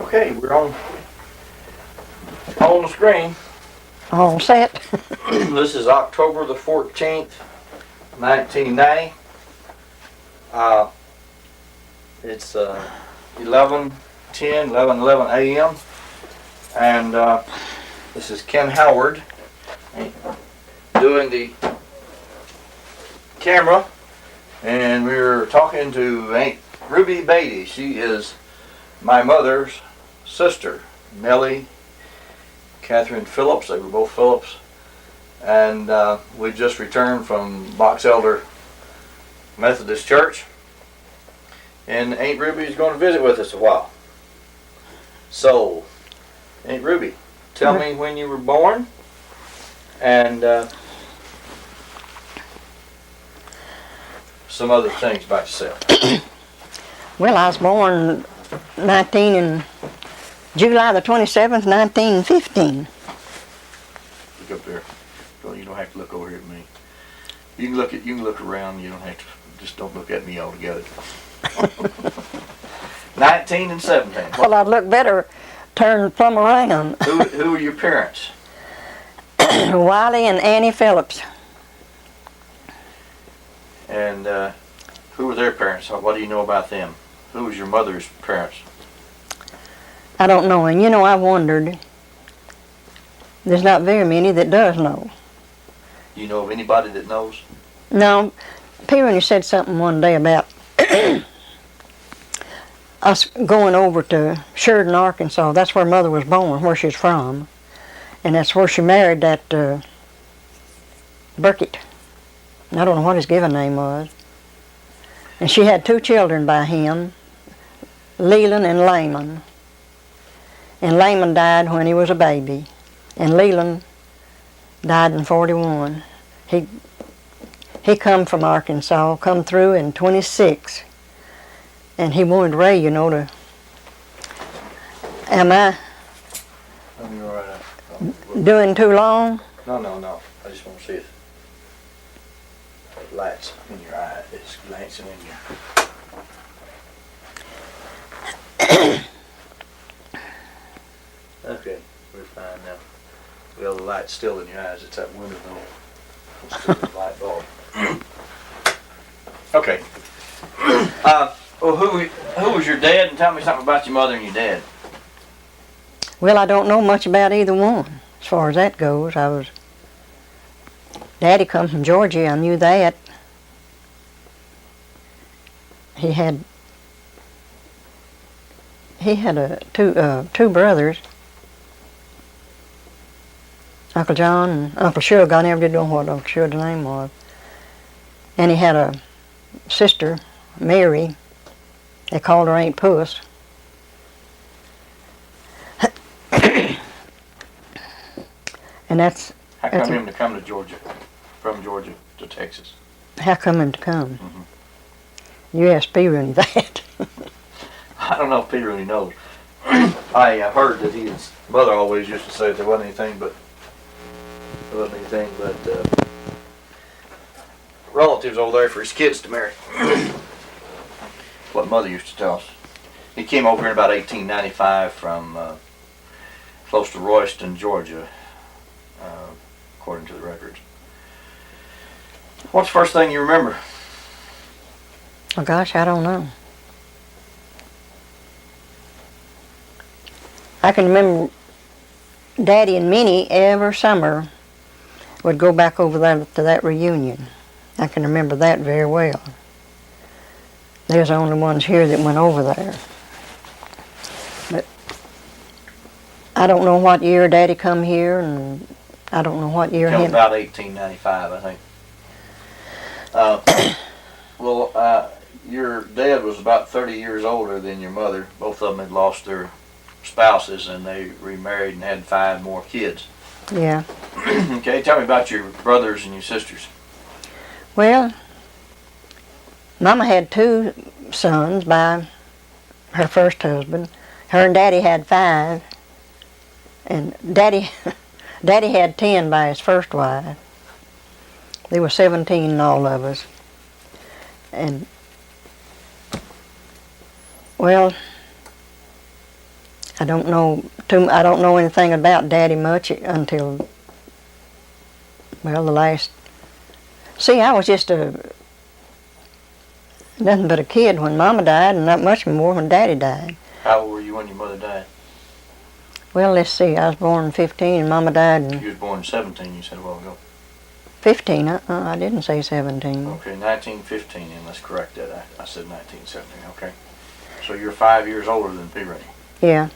Okay, we're on the screen. All set. This is October the 14th, 1990. It's 11:11 a.m. And this is Ken Howard doing the camera. And we're talking to Aunt Ruby Beatty. She is my mother's sister, Nellie Catherine Phillips. They were both Phillips. And we just returned from Box Elder Methodist Church. And Aunt Ruby is going to visit with us a while. So, Aunt Ruby, tell me when you were born and some other things about yourself. Well, I was born July the 27th, 1915. Look up there. You don't have to look over here at me. You can look around. You don't have to. Just don't look at me altogether. 19 and 17. Well, I'd look better turned plumb around. Who are your parents? Wiley and Annie Phillips. And who were their parents? What do you know about them? Who was your mother's parents? I don't know, and I wondered. There's not very many that does know. You know of anybody that knows? No, Peter said something one day about us going over to Sheridan, Arkansas. That's where Mother was born, where she's from. And that's where she married that Burkett. I don't know what his given name was. And she had 2 children by him, Leland and Layman. And Layman died when he was a baby. And Leland died in 41. He come from Arkansas, come through in 26. And he wanted Ray, to... Am I doing too long? No. I just want to see if the lights in your eye. It's glancing in you. Okay, we're fine now. Well, the light's still in your eyes. It's that window though. It's still the light bulb. Okay. Well, who was your dad? And tell me something about your mother and your dad. Well, I don't know much about either one, as far as that goes. Daddy come from Georgia, I knew that. He had two brothers, Uncle John and Uncle Shug. I never did know what Uncle Shug's name was. And he had a sister, Mary. They called her Aunt Puss. And that's... How come him to come to Georgia, from Georgia to Texas? How come him to come? Mm-hmm. You asked P. Rooney that. I don't know if P. Rooney knows. I heard that his mother always used to say there wasn't anything but relatives over there for his kids to marry. What Mother used to tell us. He came over here in about 1895 from close to Royston, Georgia, according to the records. What's the first thing you remember? Oh gosh, I don't know. I can remember Daddy and Minnie every summer would go back over there to that reunion. I can remember that very well. There's the only ones here that went over there. But I don't know what year Daddy come here, and I don't know what year him. About 1895, I think. Your dad was about 30 years older than your mother. Both of them had lost their spouses, and they remarried and had 5 more kids. Yeah. Okay, tell me about your brothers and your sisters. Well, Mama had 2 sons by her first husband. Her and Daddy had 5. And Daddy had 10 by his first wife. There were 17 in all of us. And, well, I don't know anything about Daddy much until, well, the last. See, I was just nothing but a kid when Mama died, and not much more when Daddy died. How old were you when your mother died? Well, let's see. I was born in 15, and Mama died in You was born in 17, you said a while ago. 15. I didn't say 17. Okay, 1915, and let's correct that. I said 1917, okay. So you're 5 years older than P. Rainey. Yeah,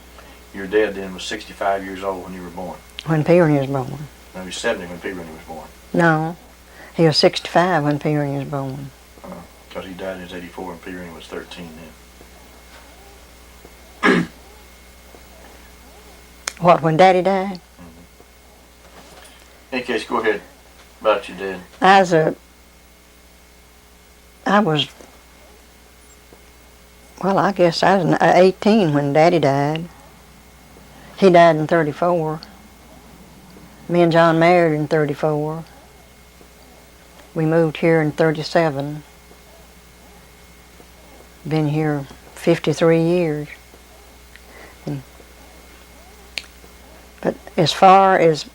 Your dad then was 65 years old when you were born. when P. Rainey was born. No, he was 70 when P. Rainey was born. No, he was 65 when P. Rainey was born. Because he died in his 84 and P. Rainey was 13 then. What, when Daddy died? In any case, go ahead about your dad. Well, I guess I was 18 when Daddy died. He died in 34. Me and John married in 34. We moved here in 37. Been here 53 years. But as far as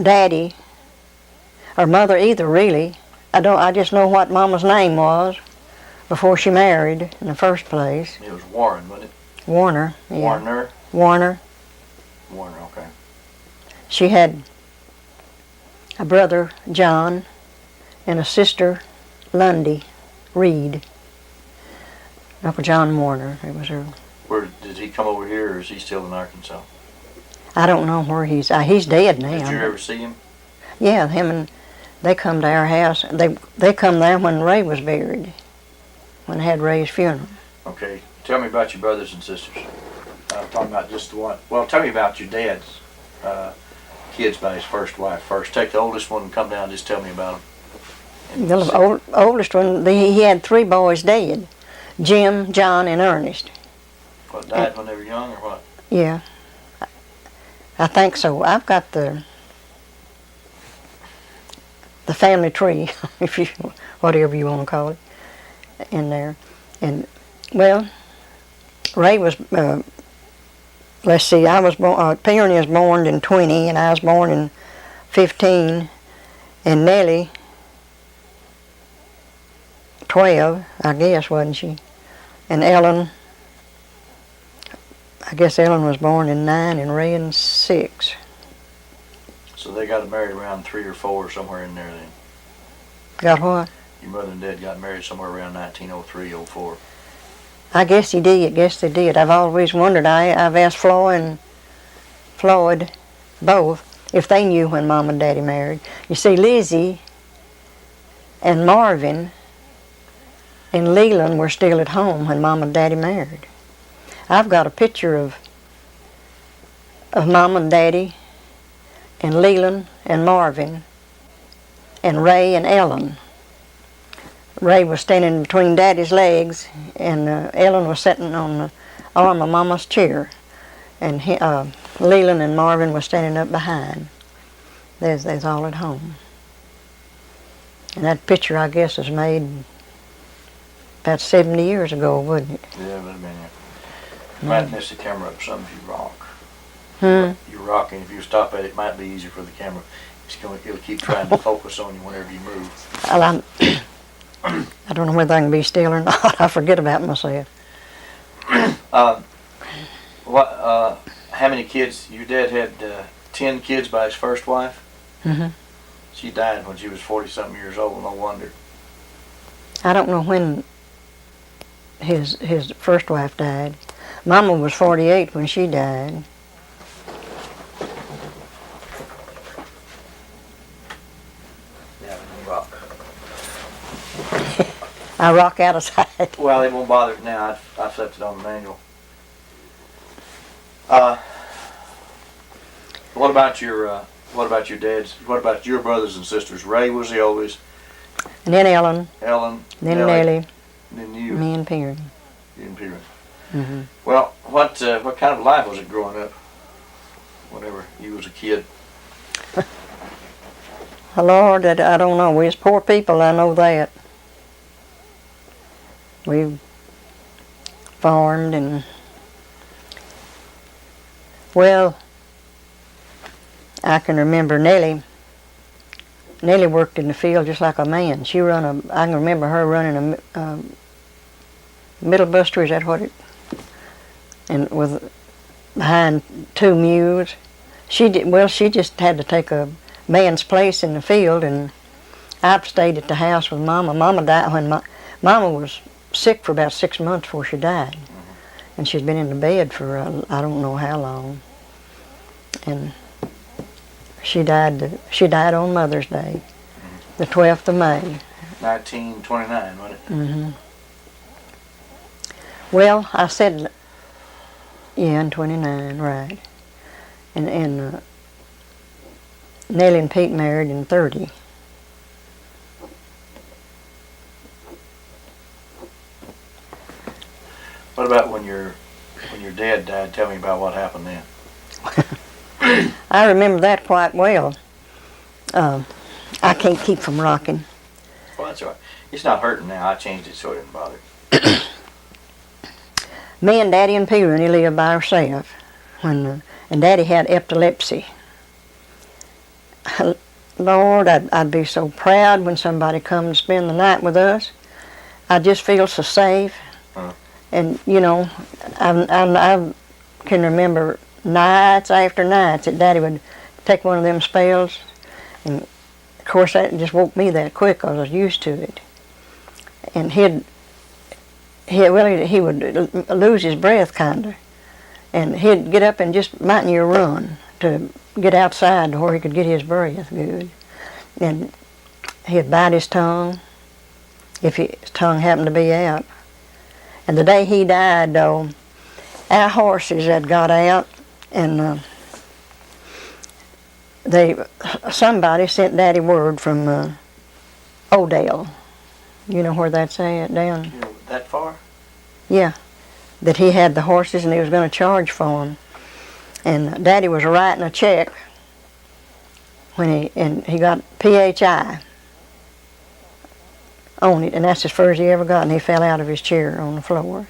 Daddy, or Mother either really, I just know what Mama's name was before she married in the first place. It was Warren, wasn't it? Warner. Yeah. Warner? Warner. Warner, okay. She had a brother, John, and a sister, Lundy Reed. Uncle John Warner, it was her. Where did he come over here, or is he still in Arkansas? I don't know where he's dead now. Did you ever see him? Yeah, him and they come to our house. They come there when Ray was buried, when they had Ray's funeral. Okay. Tell me about your brothers and sisters. I'm talking about just the one. Well, tell me about your dad's kids by his first wife first. Take the oldest one and come down and just tell me about them. The oldest one, he had 3 boys dead. Jim, John, and Ernest. What, died when they were young, or what? Yeah. I think so. I've got the family tree, if you, whatever you want to call it, in there. And, well, Ray was, let's see, I was born, P. Rainey was born in 20, and I was born in 15, and Nellie, 12, I guess, wasn't she? And Ellen, I guess Ellen was born in 9 and Ray in 6. So they got married around 3 or 4, somewhere in there then. Got what? Your mother and dad got married somewhere around 1903, 04. I guess he did. Guess they did. I've always wondered. I've asked Floyd both if they knew when Mom and Daddy married. You see, Lizzie and Marvin and Leland were still at home when Mom and Daddy married. I've got a picture of Mom and Daddy and Leland and Marvin and Ray and Ellen. Ray was standing between Daddy's legs, and Ellen was sitting on the arm of Mama's chair, and Leland and Marvin was standing up behind. They's all at home. And that picture, I guess, was made about 70 years ago, wouldn't it? Yeah, it would have been, yeah. You might mess the camera up some if you rock. You're rocking. If you stop at it, it might be easier for the camera. It'll keep trying to focus on you whenever you move. Well, I don't know whether I can be still or not. I forget about myself. How many kids? Your dad had 10 kids by his first wife? Mm-hmm. She died when she was 40-something years old, no wonder. I don't know when his first wife died. Mama was 48 when she died. Yeah, rock. I rock out of sight. Well, it won't bother it now. I've left it on the manual. What about your dad's? What about your brothers and sisters? Ray was the oldest. And then Ellen. Ellen. Then Nellie. Then you. Me and Perry. You and Peter. Mm-hmm. Well, what kind of life was it growing up? Whenever you was a kid. Lord, I don't know. We was poor people, I know that. We farmed and Well, I can remember Nellie. Nellie worked in the field just like a man. I can remember her running a middle buster, is that what it? And with behind 2 mules. She just had to take a man's place in the field, and I stayed at the house with Mama. Mama died when Mama was sick for about 6 months before she died. And she'd been in the bed for I don't know how long. And she died on Mother's Day, the 12th of May. 1929, wasn't it? Mm-hmm. Well, I said, yeah, in 29, right. And Nellie and Pete married in 30. What about when your dad died? Tell me about what happened then. I remember that quite well. I can't keep from rocking. Well, that's all right. It's not hurting now. I changed it so it didn't bother. Me and Daddy and P. Rooney lived by ourselves, and Daddy had epilepsy. Lord, I'd be so proud when somebody comes to spend the night with us. I just feel so safe. And, you know, I can remember nights after nights that Daddy would take one of them spells. And, of course, that just woke me that quick because I was used to it. And he would lose his breath, kind of. And he'd get up and just might near run to get outside to where he could get his breath good. And he'd bite his tongue if his tongue happened to be out. And the day he died, though, our horses had got out, and somebody sent Daddy word from Odell. You know where that's at, down? You know, that far? Yeah, that he had the horses and he was going to charge for them. And Daddy was writing a check when he got PHI on it, and that's as far as he ever got, and he fell out of his chair on the floor.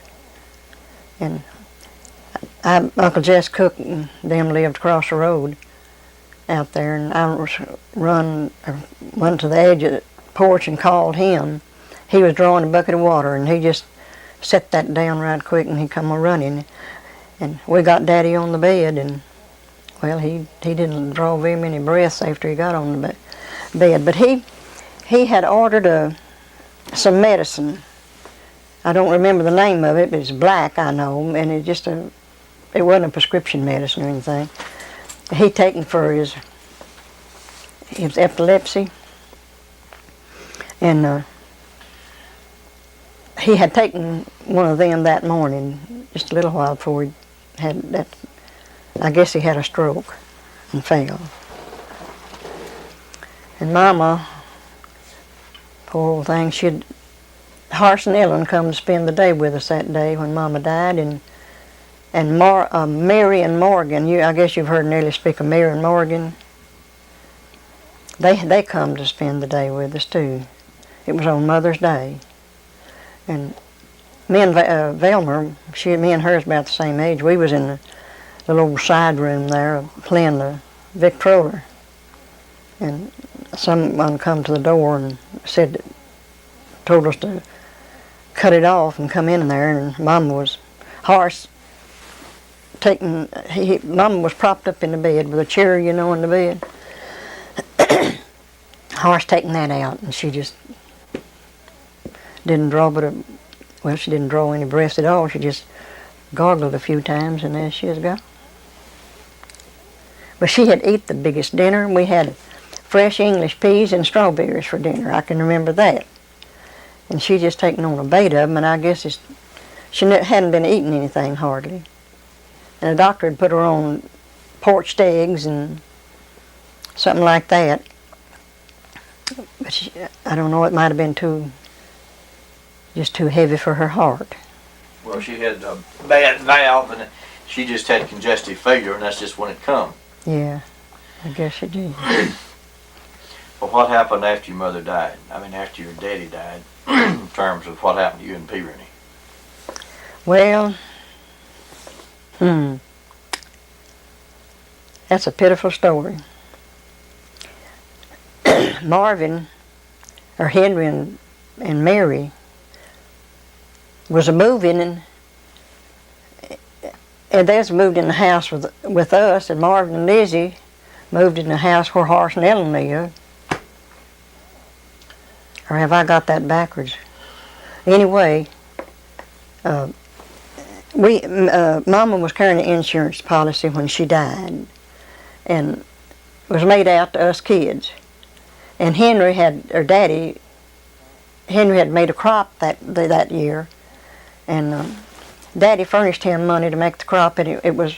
And Uncle Jess Cook and them lived across the road out there, and I went to the edge of the porch and called him. He was drawing a bucket of water, and he just set that down right quick, and he come a-running. And we got Daddy on the bed, and, well, he didn't draw very many breaths after he got on the bed. But he had ordered some medicine. I don't remember the name of it, but it's black, I know, and it wasn't a prescription medicine or anything. He'd taken for his epilepsy, and he had taken one of them that morning, just a little while before he had that. I guess he had a stroke and fell. And Mama, poor old thing, Horace and Ellen come to spend the day with us that day when Mama died, and Mary and Morgan. I guess you've heard Nellie speak of Mary and Morgan. They come to spend the day with us too. It was on Mother's Day, and me and Velma, me and her is about the same age. We was in the little old side room there playing the Victrola, and someone come to the door and told us to cut it off and come in there, and Mama was propped up in the bed with a chair, you know, in the bed. Horace taking that out, and she just didn't draw she didn't draw any breath at all. She just gargled a few times, and there she was gone. But she had eat the biggest dinner. We had fresh English peas and strawberries for dinner. I can remember that. And she just taken on a bait of them, and I guess she hadn't been eating anything hardly. And the doctor had put her on poached eggs and something like that. But I don't know, it might have been too heavy for her heart. Well, she had a bad valve, and she just had congestive failure, and that's just when it come. Yeah, I guess she did. Well, what happened after your mother died? I mean, after your daddy died, in terms of what happened to you and P. Rooney? Well, That's a pitiful story. Marvin, or Henry and Mary, was a moving, and they was moved in the house with us, and Marvin and Lizzie moved in the house where Horace and Ellen lived. Or have I got that backwards? Anyway, Mama was carrying an insurance policy when she died, and it was made out to us kids. And Henry had made a crop that year, and Daddy furnished him money to make the crop, and it was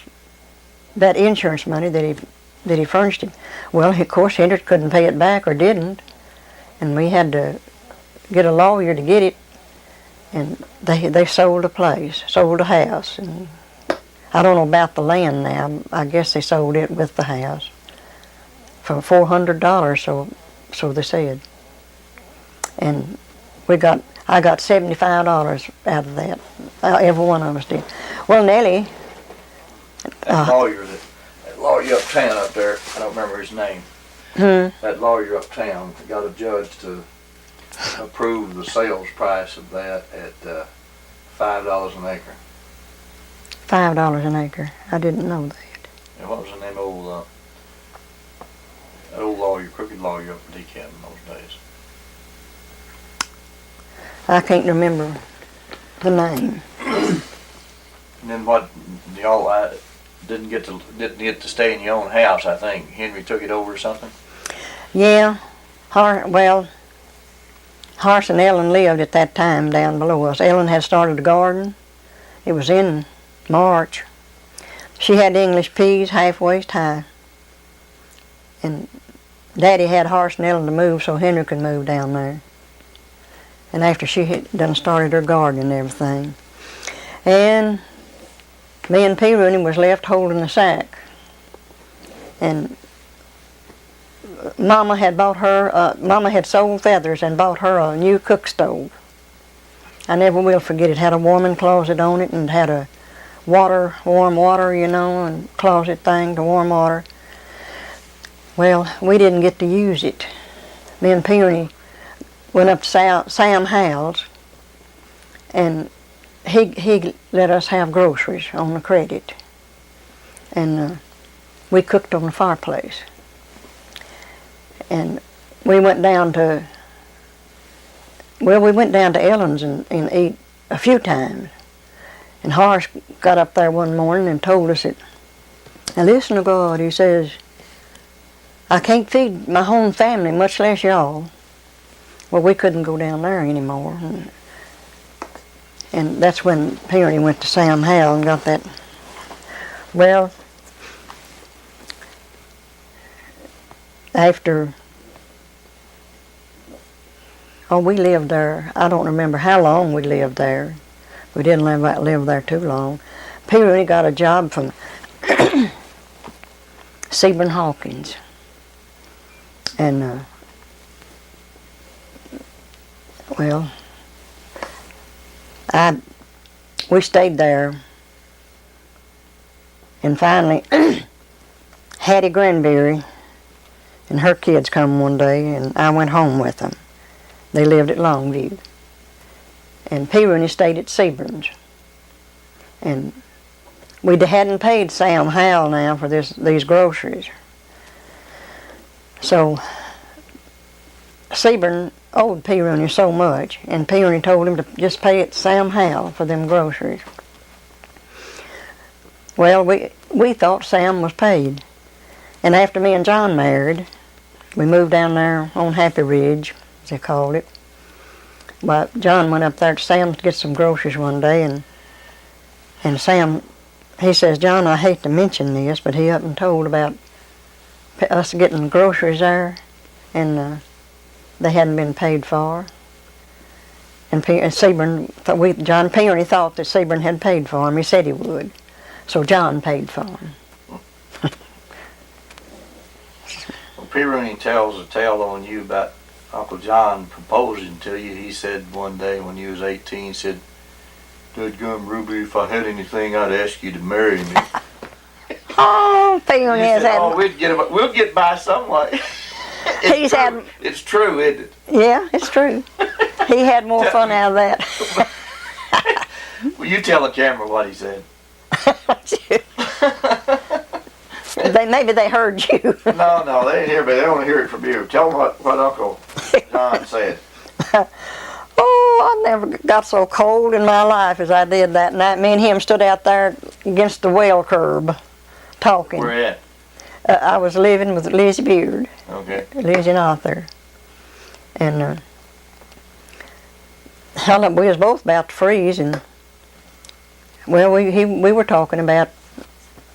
that insurance money that he furnished him. Well, of course, Henry couldn't pay it back or didn't, and we had to get a lawyer to get it, and they sold the place, sold the house, and I don't know about the land now. I guess they sold it with the house for $400, so they said. And I got $75 out of that. Every one of us did. Well, Nellie. That lawyer uptown up there, I don't remember his name. That lawyer uptown got a judge to approve the sales price of that at $5 an acre. $5 an acre. I didn't know that. And what was the name of old lawyer, crooked lawyer up in DeKalb in those days? I can't remember the name. And then what? Y'all didn't get to stay in your own house. I think Henry took it over or something. Yeah, Horace and Ellen lived at that time down below us. Ellen had started a garden. It was in March. She had English peas half-waist high. And Daddy had Horace and Ellen to move so Henry could move down there. And after she had done started her garden and everything. And me and P. Rooney was left holding the sack. And Mama had sold feathers and bought her a new cook stove. I never will forget it. Had a warming closet on it and had a warm water, and closet thing to warm water. Well, we didn't get to use it. Me and Peony went up to Sam Howell's, and he let us have groceries on the credit. And we cooked on the fireplace. And we went down to Ellen's and ate a few times. And Horace got up there one morning and told us that, now listen to God, he says, I can't feed my own family, much less y'all. Well, we couldn't go down there anymore. And that's when Perry went to Sam Howell and got that. Well, we lived there. I don't remember how long we lived there. We didn't live there too long. Perry got a job from Sebring Hawkins. And, we stayed there, and finally, Hattie Granberry and her kids come one day, and I went home with them. They lived at Longview. And P. Rooney stayed at Sebring's. And we hadn't paid Sam Howell now for these groceries. So Sebring owed P. Rooney so much, and P. Rooney told him to just pay it Sam Howell for them groceries. Well, we thought Sam was paid. And after me and John married, we moved down there on Happy Ridge, as they called it. But John went up there to Sam's to get some groceries one day, and Sam, he says, John, I hate to mention this, but he up and told about us getting groceries there, and they hadn't been paid for. And Sebring, John Perry thought that Sebring had paid for him. He said he would. So John paid for him. Well, P. Rooney tells a tale on you about Uncle John proposing to you. He said one day when you was 18, he said, "Dadgum, Ruby, if I had anything, I'd ask you to marry me." Oh, Phil You has said, oh, had. we'll get by some way. He's had. It's true, isn't it? Yeah, it's true. He had more fun out of that. Well, you tell the camera what he said. Maybe they heard you. No, they didn't hear me. They want to hear it from you. Tell them what Uncle John said. Oh, I never got so cold in my life as I did that night. Me and him stood out there against the well curb talking. Where at? I was living with Lizzie Beard, Okay. Lizzie and Arthur. And we was both about to freeze, and well, we were talking about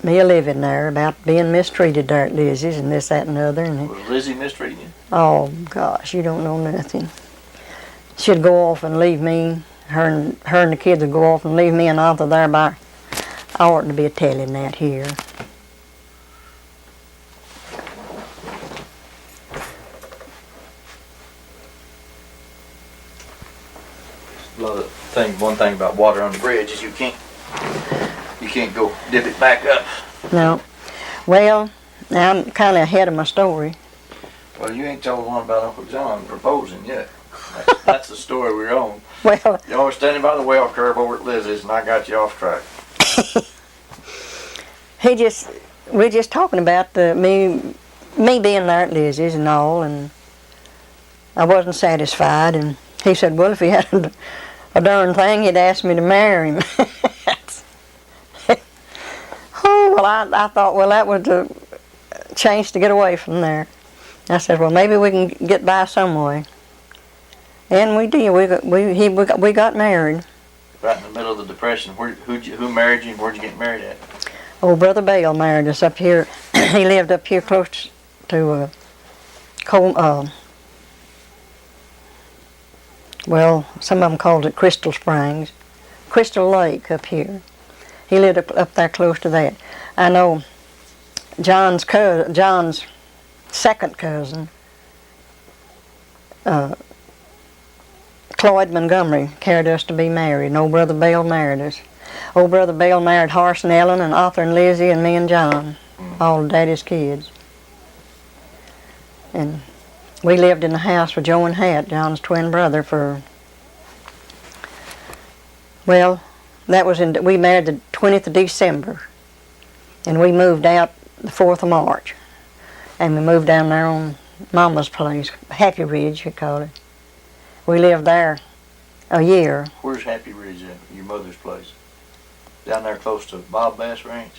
me living there, about being mistreated there at Lizzie's and this, that, and the other. And Was Lizzie mistreating you? oh gosh, you don't know nothing. She'd go off and leave me. Her and the kids would go off and leave me and Arthur there by. I oughtn't to be telling that here. One thing about water on the bridge is you can't go dip it back up. No. Well, now I'm kind of ahead of my story. Well, you ain't told one about Uncle John proposing yet. That's the story we're on. Well, Y'all were standing by the well curve over at Lizzie's, and I got you off track. we're just talking about me being there at Lizzie's and all, and I wasn't satisfied. And he said, well, if he had a darn thing, he'd ask me to marry him. Oh, well, I thought, well, that was a chance to get away from there. I said, well, maybe we can get by some way. And we did. We got married. Right in the middle of the Depression. Who married you, and where'd you get married at? Old Brother Bale married us up here. He lived up here close to well, some of them called it Crystal Springs. Crystal Lake up here. He lived up there close to that. I know John's second cousin, Cloyd Montgomery, carried us to be married, and old Brother Bale married us. Old Brother Bale married Horace and Ellen and Arthur and Lizzie and me and John, all of Daddy's kids. And we lived in the house with Joe and Hat, John's twin brother, for, well, we married the 20th of December, and we moved out the 4th of March. And we moved down there on Mama's place, Happy Ridge, we call it. We lived there a year. Where's Happy Ridge at? Your mother's place? Down there close to Bob Bass Ranch?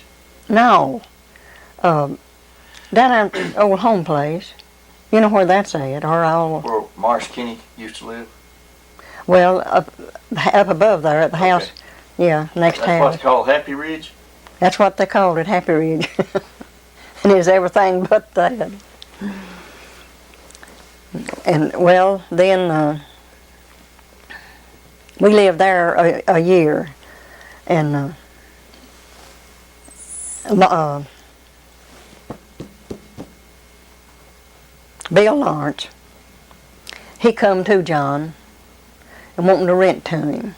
No. Down there at the old home place. You know where that's at, or all. Where Marsh Kinney used to live? Well, up above there at the house. Yeah, next That's house. what's called Happy Ridge? That's what they called it, Happy Ridge. And it was everything but that. And, well, then we lived there a year. And Bill Lawrence, he come to John and wanting to rent to him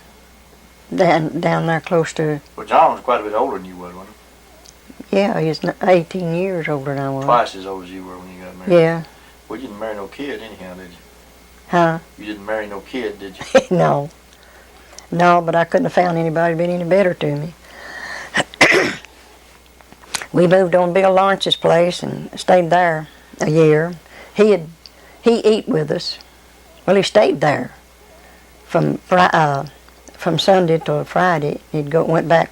down there close to. Well, John was quite a bit older than you was, wasn't he? Yeah, he's 18 years older than I was. Twice as old as you were when you got married. Yeah. Well, you didn't marry no kid anyhow, did you? Huh? You didn't marry no kid, did you? No. No, but I couldn't have found anybody been any better to me. We moved on Bill Lawrence's place and stayed there a year. He eat with us. Well, he stayed there from Sunday till Friday. Went back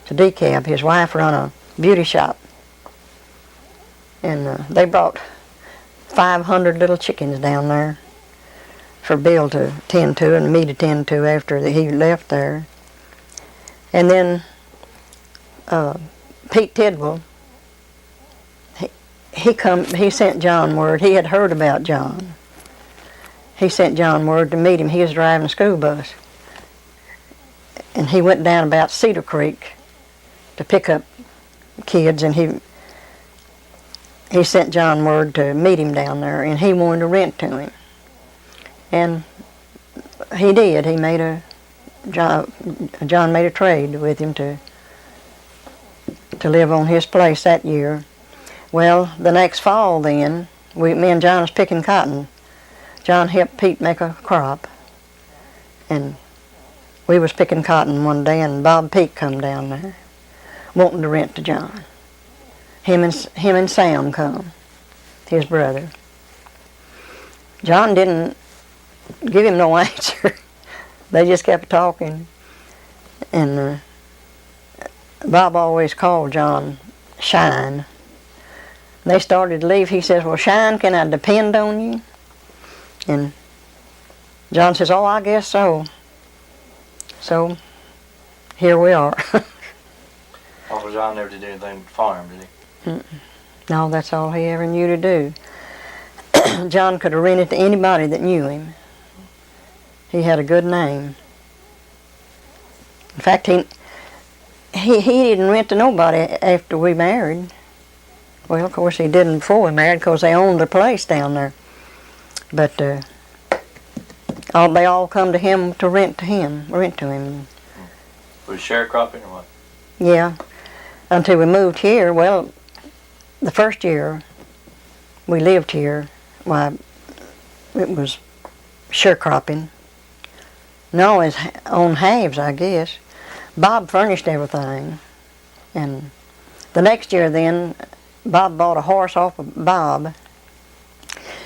to DeKalb. His wife run a beauty shop, and they brought 500 little chickens down there for Bill to tend to and me to tend to after he left there. And then Pete Tidwell, he sent John word. He had heard about John. He sent John word to meet him. He was driving a school bus. And he went down about Cedar Creek to pick up kids, and he sent John word to meet him down there, and he wanted to rent to him. And he did. John made a trade with him to to live on his place that year. Well, the next fall then, me and John was picking cotton. John helped Pete make a crop, and we was picking cotton one day, and Bob Peake come down there, wanting to rent to John. Him and Sam come, his brother. John didn't give him no answer. They just kept talking, and Bob always called John Shine. They started to leave. He says, "Well, Shine, can I depend on you?" And John says, "Oh, I guess so." So here we are. Uncle John never did anything but farm, did he? No, that's all he ever knew to do. John could have rented to anybody that knew him. He had a good name. In fact, he didn't rent to nobody after we married. Well, of course, he didn't before we married because they owned a place down there. But they all come to him to rent to him. Was sharecropping or what? Yeah, until we moved here. Well, the first year we lived here, why, it was sharecropping. No, it's on halves, I guess. Bob furnished everything, and the next year then, Bob bought a horse off of Bob,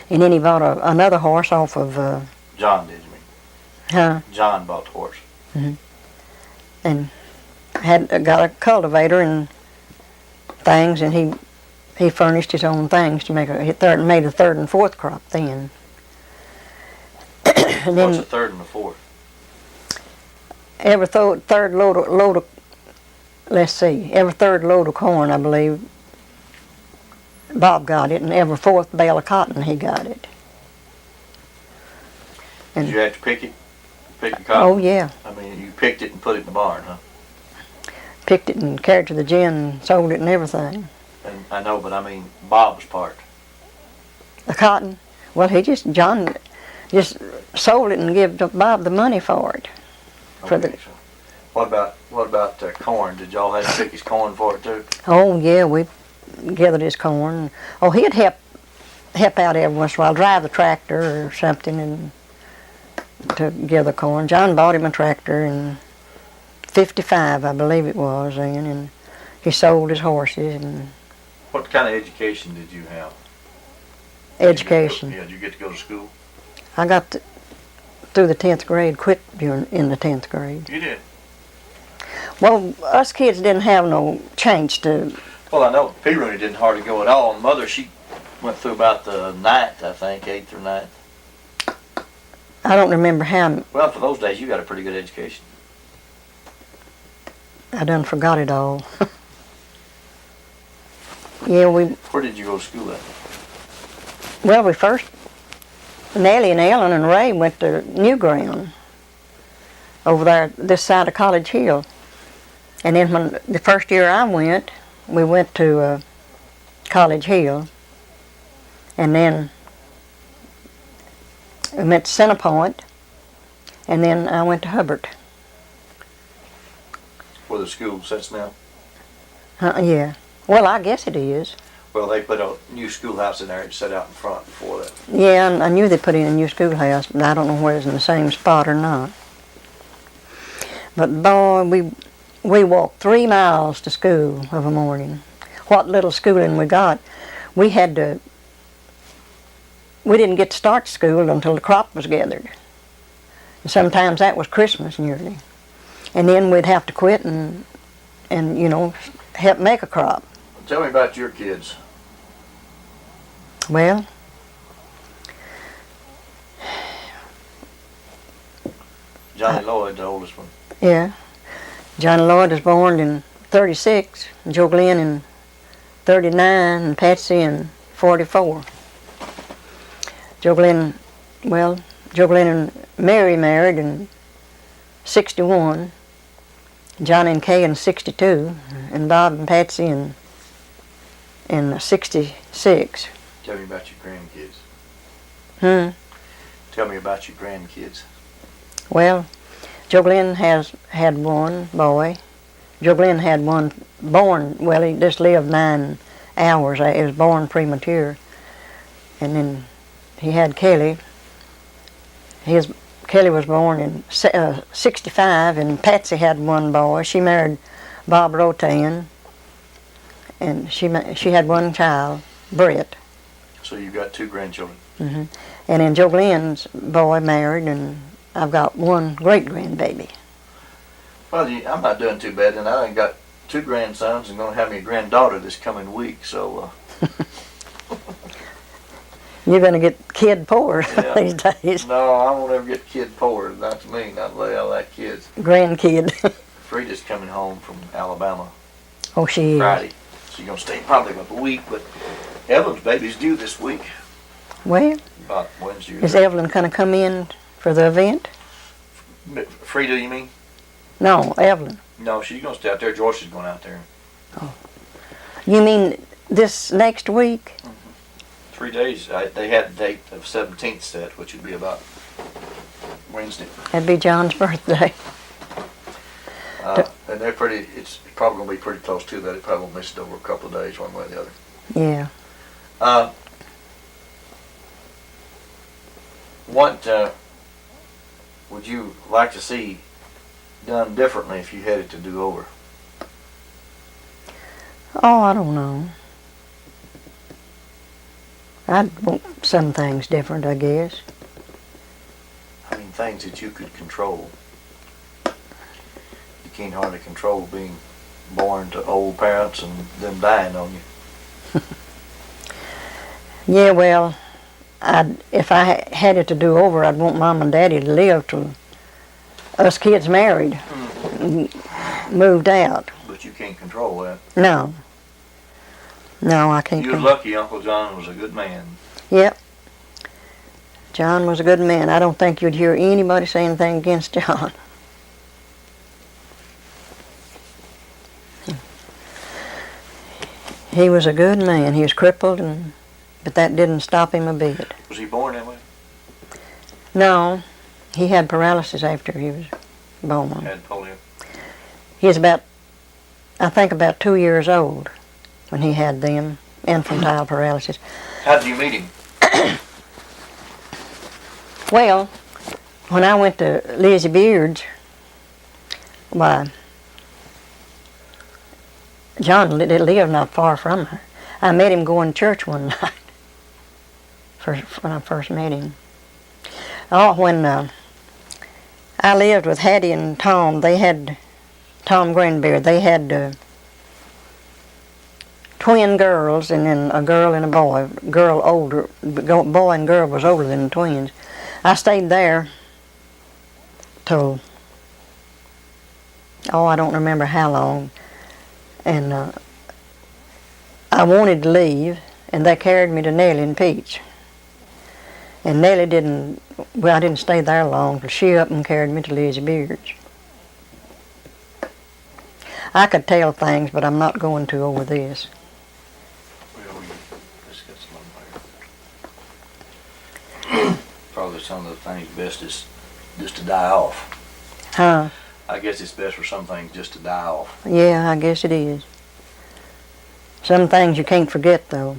and then he bought another horse off of John did, you mean? Huh? John bought the horse. And got a cultivator and things, and he furnished his own things to make made the third and fourth crop then. And then what's the third and the fourth? every third load of let's see, every third load of corn, I believe, Bob got it, and every fourth bale of cotton he got it. Did you have to pick it? Pick the cotton? Oh yeah. I mean, you picked it and put it in the barn, huh? Picked it and carried it to the gin and sold it and everything. And I know, but I mean Bob's part. The cotton, well, John just sold it and gave Bob the money for it. Okay, so what about corn? Did y'all have to pick his corn for it too? Oh yeah, we gathered his corn. Oh, he'd help out every once in a while, drive the tractor or something, and to gather corn. John bought him a tractor in '55, I believe it was, and he sold his horses. And What kind of education did you have? education. Did you get to go to school? I got through the 10th grade, quit in the 10th grade. You did? Well, us kids didn't have no chance to. Well, I know P. Rooney didn't hardly go at all. And Mother, she went through about the 9th, I think, 8th or 9th. I don't remember how. Well, for those days, you got a pretty good education. I done forgot it all. Yeah, Where did you go to school at? well, we first, Nellie and Ellen and Ray went to New Ground over there, this side of College Hill. And then when the first year I went, we went to College Hill. And then we went to Centerpoint. And then I went to Hubbard. Where the school sits now? Yeah. Well, I guess it is. Well, they put a new schoolhouse in there and set out in front before that. Yeah, I knew they put in a new schoolhouse, but I don't know whether it's in the same spot or not. But boy, we walked 3 miles to school of a morning. What little schooling we got, we didn't get to start school until the crop was gathered. And sometimes that was Christmas nearly. And then we'd have to quit and help make a crop. Tell me about your kids. Well, Johnny Lloyd, the oldest one. yeah. Johnny Lloyd was born in '36, and Joe Glenn in '39, and Patsy in '44. Joe Glenn and Mary married in '61. Johnny and Kay in '62, and Bob and Patsy in '66. Tell me about your grandkids. Tell me about your grandkids. Well, Joe Glenn had one boy, Joe Glenn had one born, well, he just lived 9 hours. He was born premature. And then he had Kelly. Kelly was born in 65, and Patsy had one boy. She married Bob Rotan, and she had one child, Brett. So you've got 2 grandchildren. And then Joe Glenn's boy married, and I've got one great-grandbaby. Well, I'm not doing too bad, and I done got 2 grandsons and going to have me a granddaughter this coming week, so... You're going to get kid poor Yeah. these days. No, I won't ever get kid poor. That's me, not I like kids. Grandkid. Frida's coming home from Alabama Oh, she is. Friday. She's going to stay probably about a week, but Evelyn's baby's due this week, Well, about Wednesday. is Evelyn going to come in for the event? Frida, you mean? No, Evelyn. No, she's going to stay out there. Joyce is going out there. You mean this next week? 3 days. They had a date of 17th set, which would be about Wednesday. That'd be John's birthday. And they're pretty, it's probably going to be pretty close to that. It probably won't miss it over a couple of days, one way or the other. Yeah. What would you like to see done differently if you had it to do over? Oh, I don't know. I'd want some things different, I guess. I mean, things that you could control. You can't hardly control being born to old parents and them dying on you. Yeah, well, if I had it to do over, I'd want Mom and Daddy to live till us kids married, moved out. But you can't control that. No. No, I can't. You was lucky Uncle John was a good man. Yep. John was a good man. I don't think you'd hear anybody say anything against John. He was a good man. He was crippled, but that didn't stop him a bit. Was he born that way? No, he had paralysis after he was born. Had polio. He was I think about 2 years old when he had them, infantile paralysis. How did you meet him? Well, when I went to Lizzie Beard's, why, John lived not far from her. I met him going to church one night, when I first met him. Oh, when I lived with Hattie and Tom, they had, Tom Greenbeard, they had twin girls, and then a girl and a boy. Girl older, boy and girl was older than the twins. I stayed there till, I don't remember how long, and I wanted to leave, and they carried me to Nellie and Peach. And Nellie I didn't stay there long, but she up and carried me to Lizzie Beard's. I could tell things, but I'm not going to over this. Well, we just got some there. Probably some of the things best is just to die off. Huh? I guess it's best for some things just to die off. Yeah, I guess it is. Some things you can't forget, though.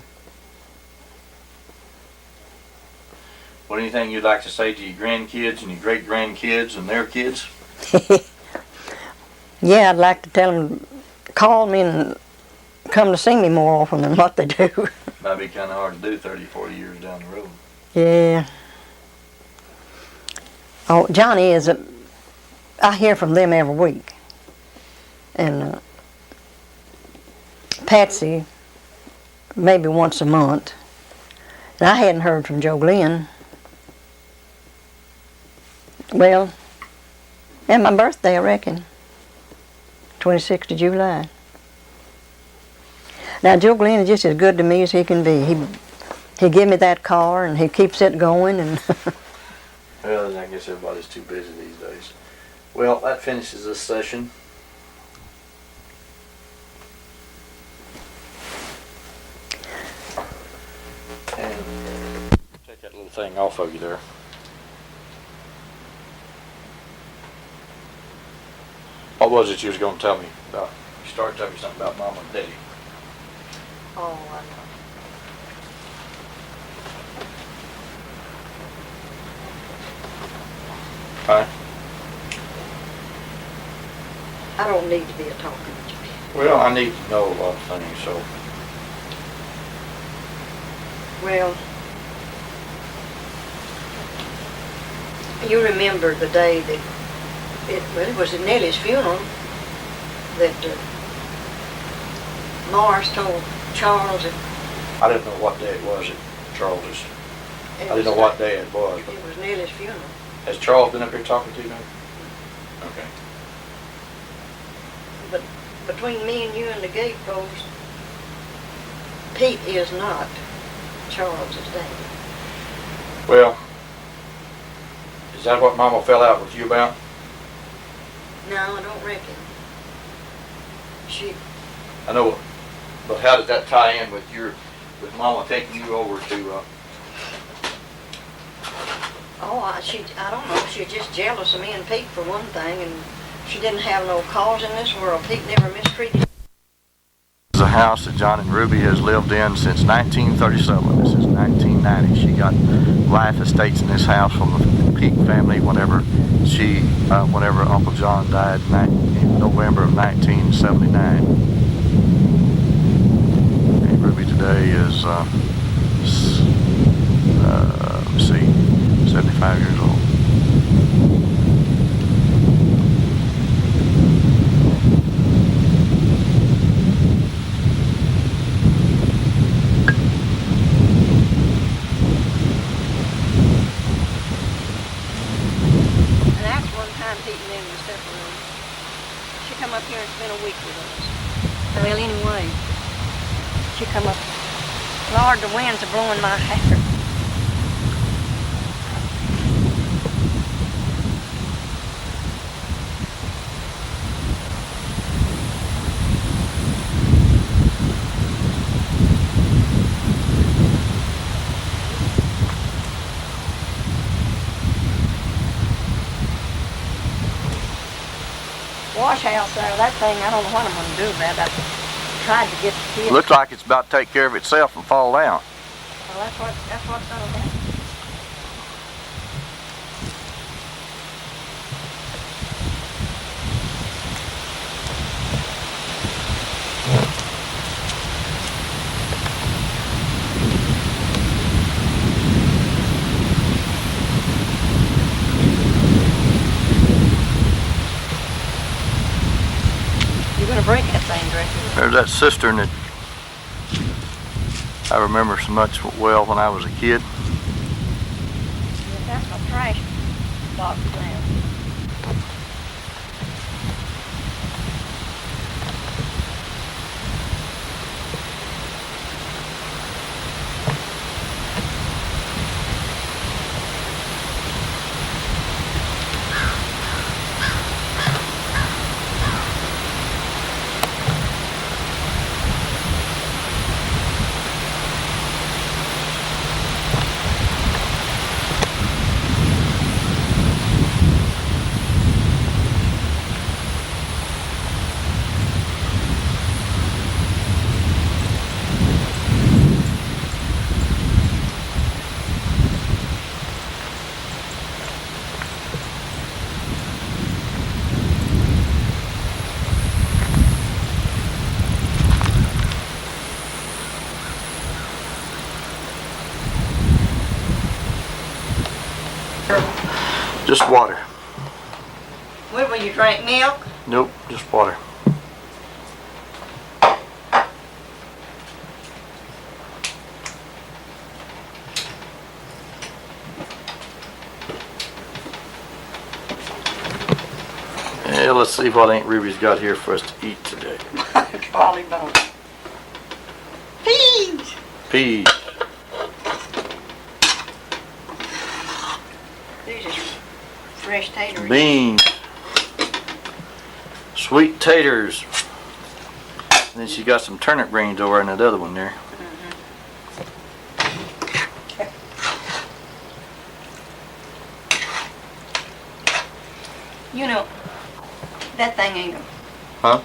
What, anything you'd like to say to your grandkids and your great-grandkids and their kids? Yeah, I'd like to tell them, call me and come to see me more often than what they do. Might be kind of hard to do 30, 40 years down the road. Yeah. Oh, Johnny is I hear from them every week. And Patsy, maybe once a month. And I hadn't heard from Joe Glenn. Well, and my birthday, I reckon. 26th of July. Now, Joe Glenn is just as good to me as he can be. He give me that car, and he keeps it going, and Well, I guess everybody's too busy these days. Well, that finishes this session. And take that little thing off of you there. What was it you was gonna tell me about? You started telling me something about Mama and Daddy. Oh, I know. Huh? I don't need to be a talking to you. Well, I need to know a lot of things, so. Well, you remember the day that it was at Nellie's funeral that Morris told Charles that I didn't know what day it was at Charles's. it I didn't know was- what day it was, but It was Nellie's funeral. has Charles been up here talking to you now? Okay. But between me and you and the gatepost, Pete is not Charles's daddy. Well, is that what Mama fell out with you about? No, I don't reckon. She, I know, but how did that tie in with with Mama taking you over to, I don't know, she's just jealous of me and Pete for one thing, and she didn't have no cause in this world. Pete never mistreated. This is a house that John and Ruby has lived in since 1937. This is 1990. She got life estates in this house from the Peak family whenever Uncle John died in November of 1979. And Ruby today is, let's see, 75 years old. And that's one time Pete and them was separated. She come up here and spent a week with us. Well, anyway, she come up. Lord, the winds are blowing my hair. Wash house there, that thing, I don't know what I'm gonna do about it. I tried to get the kids. Looks like it's about to take care of itself and fall down. Well, that's what's gonna happen. You're gonna break that thing, Drake. There's that cistern that I remember so much well when I was a kid. That's my trash box now. Just water. When will you drink milk? Nope, just water. Yeah, let's see what Aunt Ruby's got here for us to eat today. Probably don't. Peas! Peas. These are fresh taters. Beans, sweet taters, and then she got some turnip greens over in that other one there. You know, That thing ain't a... Huh?